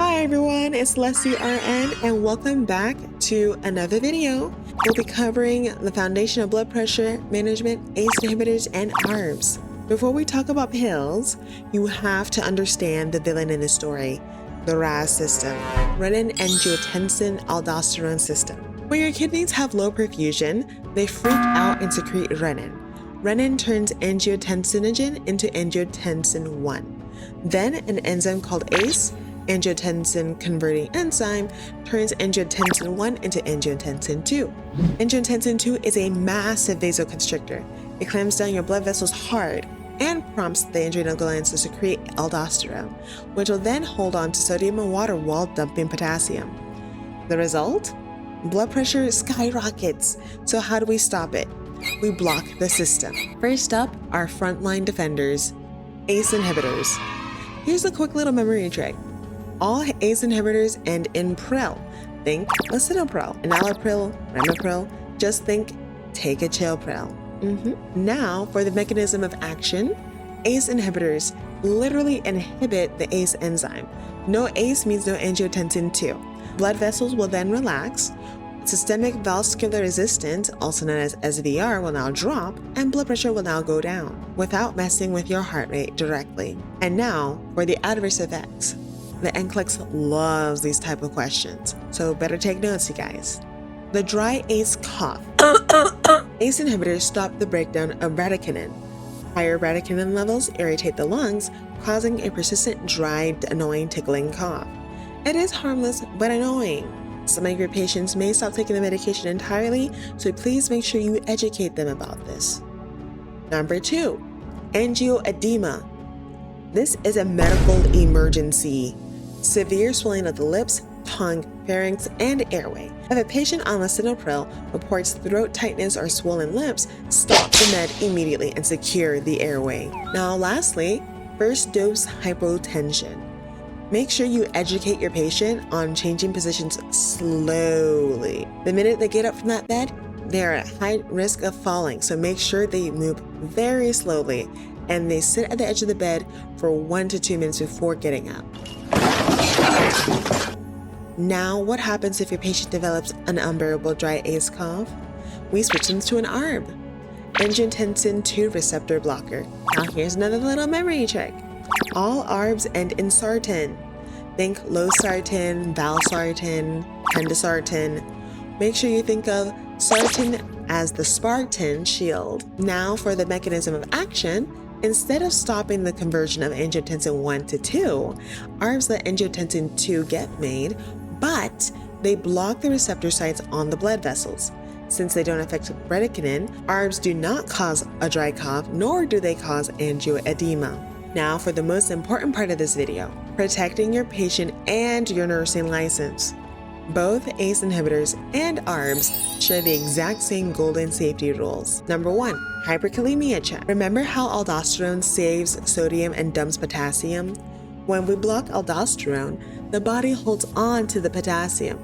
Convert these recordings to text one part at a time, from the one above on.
Hi everyone, it's Celestiey RN and welcome back to another video. We'll be covering the foundation of blood pressure management, ACE inhibitors, and ARBs. Before we talk about pills, you have to understand the villain in the story, the RAS system, renin-angiotensin-aldosterone system. When your kidneys have low perfusion, they freak out and secrete renin. Renin turns angiotensinogen into angiotensin 1. Then an enzyme called ACE, angiotensin converting enzyme, turns angiotensin 1 into angiotensin 2. Angiotensin 2 is a massive vasoconstrictor. It clamps down your blood vessels hard and prompts the adrenal glands to secrete aldosterone, which will then hold on to sodium and water while dumping potassium. The result? Blood pressure skyrockets. So how do we stop it? We block the system. First up, our frontline defenders, ACE inhibitors. Here's a quick little memory trick. All ACE inhibitors end in pril. Think lisinopril, enalapril, ramipril. Just think take a chill pril. Now for the mechanism of action. ACE inhibitors literally inhibit the ACE enzyme. No ACE means no angiotensin 2. Blood vessels will then relax. Systemic vascular resistance, also known as SVR, will now drop, and blood pressure will now go down without messing with your heart rate directly. And now for the adverse effects. The NCLEX loves these type of questions, so better take notes, you guys. The dry ACE cough. ACE inhibitors stop the breakdown of bradykinin. Higher bradykinin levels irritate the lungs, causing a persistent, dry, annoying, tickling cough. It is harmless, but annoying. Some of your patients may stop taking the medication entirely, so please make sure you educate them about this. Number 2, angioedema. This is a medical emergency. Severe swelling of the lips, tongue, pharynx, and airway. If a patient on lisinopril reports throat tightness or swollen lips, stop the med immediately and secure the airway. Now lastly, first dose hypotension. Make sure you educate your patient on changing positions slowly. The minute they get up from that bed, they are at high risk of falling, so make sure they move very slowly and they sit at the edge of the bed for 1 to 2 minutes before getting up. Now, what happens if your patient develops an unbearable dry ACE cough? We switch them to an ARB, angiotensin 2 receptor blocker. Now here's another little memory trick. All ARBs end in sartan. Think losartan, valsartan, pendosartan. Make sure you think of sartan as the Spartan shield. Now for the mechanism of action. Instead of stopping the conversion of angiotensin 1 to 2, ARBs let angiotensin 2 get made, but they block the receptor sites on the blood vessels. Since they don't affect bradykinin, ARBs do not cause a dry cough, nor do they cause angioedema. Now for the most important part of this video, protecting your patient and your nursing license. Both ACE inhibitors and ARBs share the exact same golden safety rules. Number 1, hyperkalemia check. Remember how aldosterone saves sodium and dumps potassium? When we block aldosterone, the body holds on to the potassium.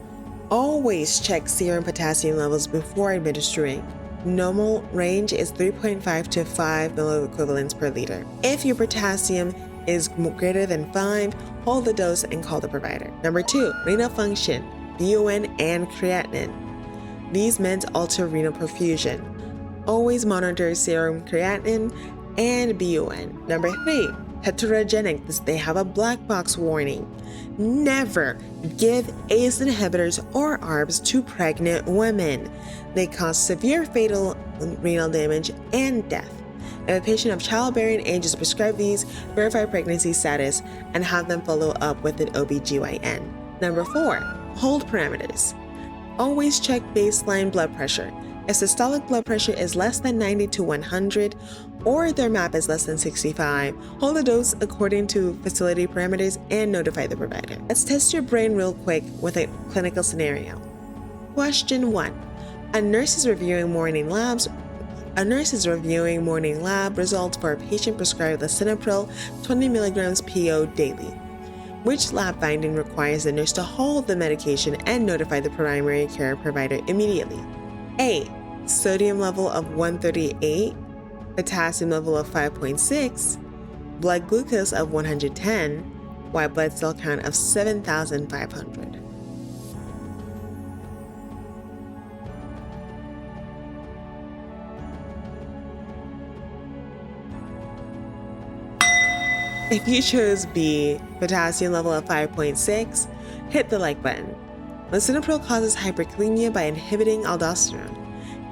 Always check serum potassium levels before administering. Normal range is 3.5 to 5 milliequivalents per liter. If your potassium is greater than 5, hold the dose and call the provider. Number 2, renal function, BUN and creatinine. These meds alter renal perfusion. Always monitor serum creatinine and BUN. Number 3, heterogenic. They have a black box warning. Never give ACE inhibitors or ARBs to pregnant women. They cause severe fatal renal damage and death. If a patient of childbearing age is prescribed these, verify pregnancy status and have them follow up with an OBGYN. Number 4, hold parameters. Always check baseline blood pressure. If systolic blood pressure is less than 90 to 100 or their MAP is less than 65, hold the dose according to facility parameters and notify the provider. Let's test your brain real quick with a clinical scenario. Question 1. A nurse is reviewing morning lab results for a patient prescribed lisinopril 20 mg PO daily. Which lab finding requires the nurse to hold the medication and notify the primary care provider immediately? A. Sodium level of 138, potassium level of 5.6, blood glucose of 110, white blood cell count of 7,500. If you chose B, potassium level of 5.6, hit the like button. Lisinopril causes hyperkalemia by inhibiting aldosterone.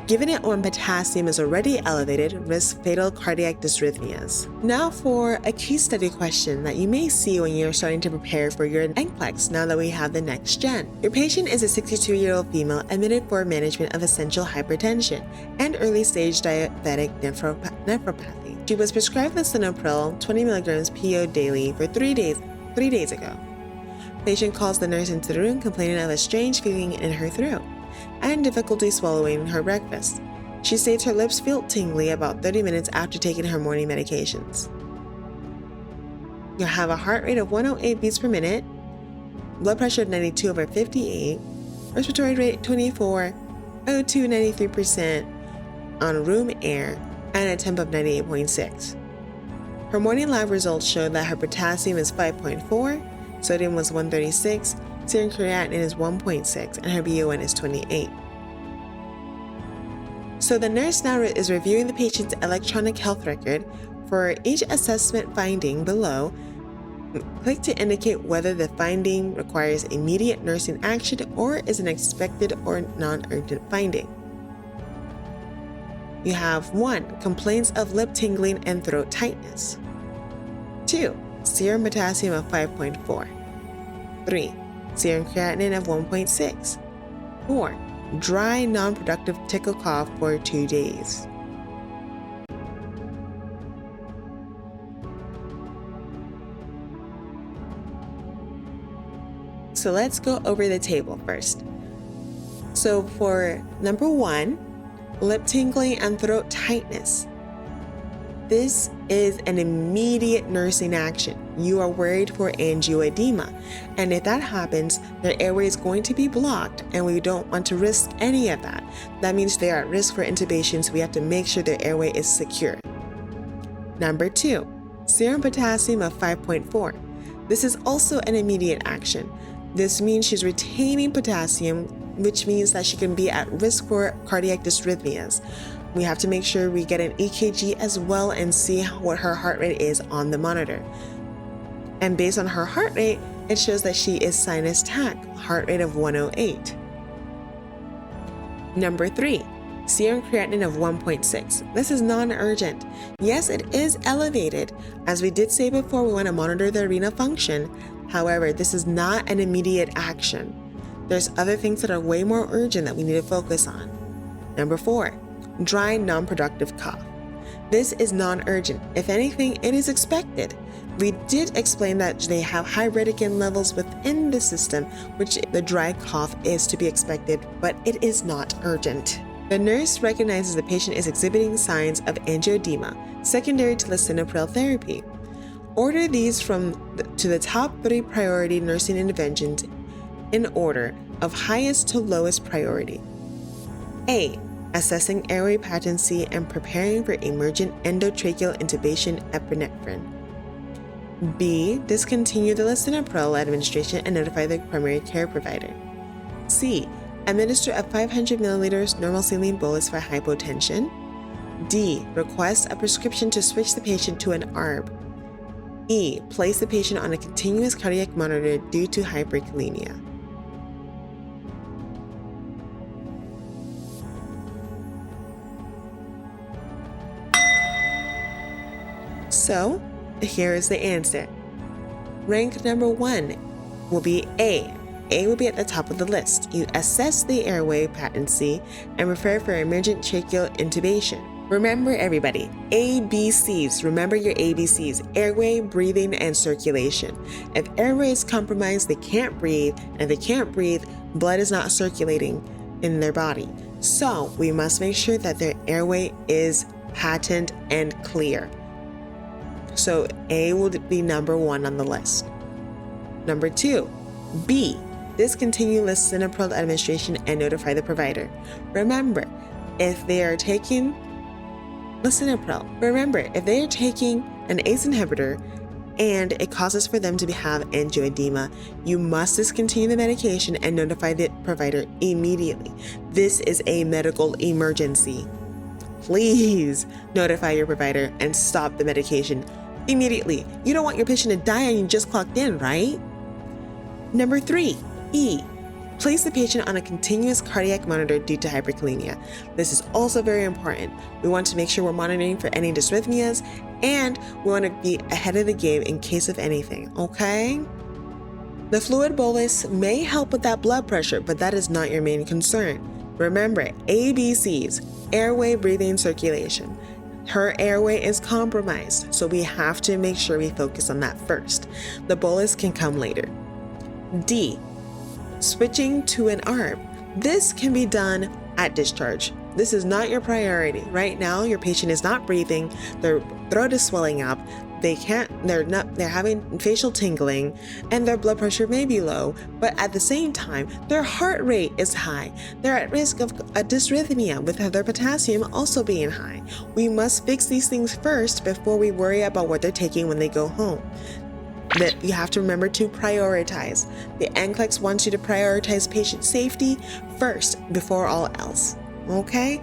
Given it when potassium is already elevated, risks fatal cardiac dysrhythmias. Now for a case study question that you may see when you're starting to prepare for your NCLEX now that we have the next gen. Your patient is a 62-year-old female admitted for management of essential hypertension and early-stage diabetic nephropathy. She was prescribed lisinopril 20 mg PO daily for 3 days ago. Patient calls the nurse into the room complaining of a strange feeling in her throat and difficulty swallowing her breakfast. She states her lips feel tingly about 30 minutes after taking her morning medications. You have a heart rate of 108 beats per minute, blood pressure of 92/58, respiratory rate 24, O2 93% on room air, and a temp of 98.6. Her morning lab results showed that her potassium is 5.4, sodium was 136, serum creatinine is 1.6, and her BUN is 28. So the nurse now is reviewing the patient's electronic health record. For each assessment finding below, click to indicate whether the finding requires immediate nursing action or is an expected or non-urgent finding. You have 1. Complaints of lip tingling and throat tightness. 2. Serum potassium of 5.4. 3. Serum creatinine of 1.6. 4. Dry, non-productive tickle cough for 2 days. So let's go over the table first. So for number 1, lip tingling and throat tightness. This is an immediate nursing action. You are worried for angioedema, and if that happens, their airway is going to be blocked, and we don't want to risk any of that. That means they are at risk for intubation, so we have to make sure their airway is secure. Number 2, serum potassium of 5.4. This is also an immediate action. This means she's retaining potassium, which means that she can be at risk for cardiac dysrhythmias. We have to make sure we get an EKG as well and see what her heart rate is on the monitor. And based on her heart rate, it shows that she is sinus tach, heart rate of 108. Number 3, serum creatinine of 1.6. This is non-urgent. Yes, it is elevated. As we did say before, we want to monitor the renal function. However, this is not an immediate action. There's other things that are way more urgent that we need to focus on. Number 4, dry, non-productive cough. This is non-urgent. If anything, it is expected. We did explain that they have high bradykinin levels within the system, which the dry cough is to be expected, but it is not urgent. The nurse recognizes the patient is exhibiting signs of angioedema, secondary to lisinopril therapy. Order these to the top 3 priority nursing interventions in order of highest to lowest priority. A. Assessing airway patency and preparing for emergent endotracheal intubation epinephrine. B. Discontinue the lisinopril administration and notify the primary care provider. C. Administer a 500 milliliters normal saline bolus for hypotension. D. Request a prescription to switch the patient to an ARB. E. Place the patient on a continuous cardiac monitor due to hyperkalemia. So, here is the answer. Rank number 1 will be A. A will be at the top of the list. You assess the airway patency and refer for emergent tracheal intubation. Remember everybody, ABCs. Remember your ABCs: airway, breathing, and circulation. If airway is compromised, they can't breathe, and if they can't breathe, blood is not circulating in their body. So we must make sure that their airway is patent and clear. So A will be number 1 on the list. Number 2, B. Discontinue lisinopril administration and notify the provider. Remember, if they are taking lisinopril, if they are taking an ACE inhibitor and it causes for them to have angioedema. You must discontinue the medication and notify the provider immediately. This is a medical emergency. Please notify your provider and stop the medication immediately. You don't want your patient to die and you just clocked in, right? Number 3, E. Place the patient on a continuous cardiac monitor due to hyperkalemia. This is also very important. We want to make sure we're monitoring for any dysrhythmias, and we want to be ahead of the game in case of anything, okay? The fluid bolus may help with that blood pressure, but that is not your main concern. Remember, ABCs, airway, breathing, circulation. Her airway is compromised, so we have to make sure we focus on that first. The bolus can come later. D. Switching to an ARB. This can be done at discharge. This is not your priority. Right now, your patient is not breathing, their throat is swelling up, they're having facial tingling, and their blood pressure may be low, but at the same time, their heart rate is high. They're at risk of a dysrhythmia with their potassium also being high. We must fix these things first before we worry about what they're taking when they go home. That you have to remember to prioritize. The NCLEX wants you to prioritize patient safety first before all else. Okay?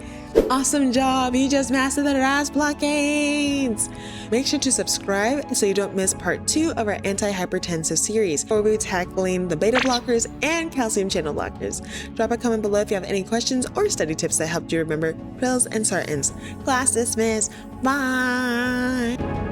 Awesome job! You just mastered the RAS blockades! Make sure to subscribe so you don't miss part 2 of our antihypertensive series, where we'll be tackling the beta blockers and calcium channel blockers. Drop a comment below if you have any questions or study tips that helped you remember pills and sartans. Class dismissed. Bye!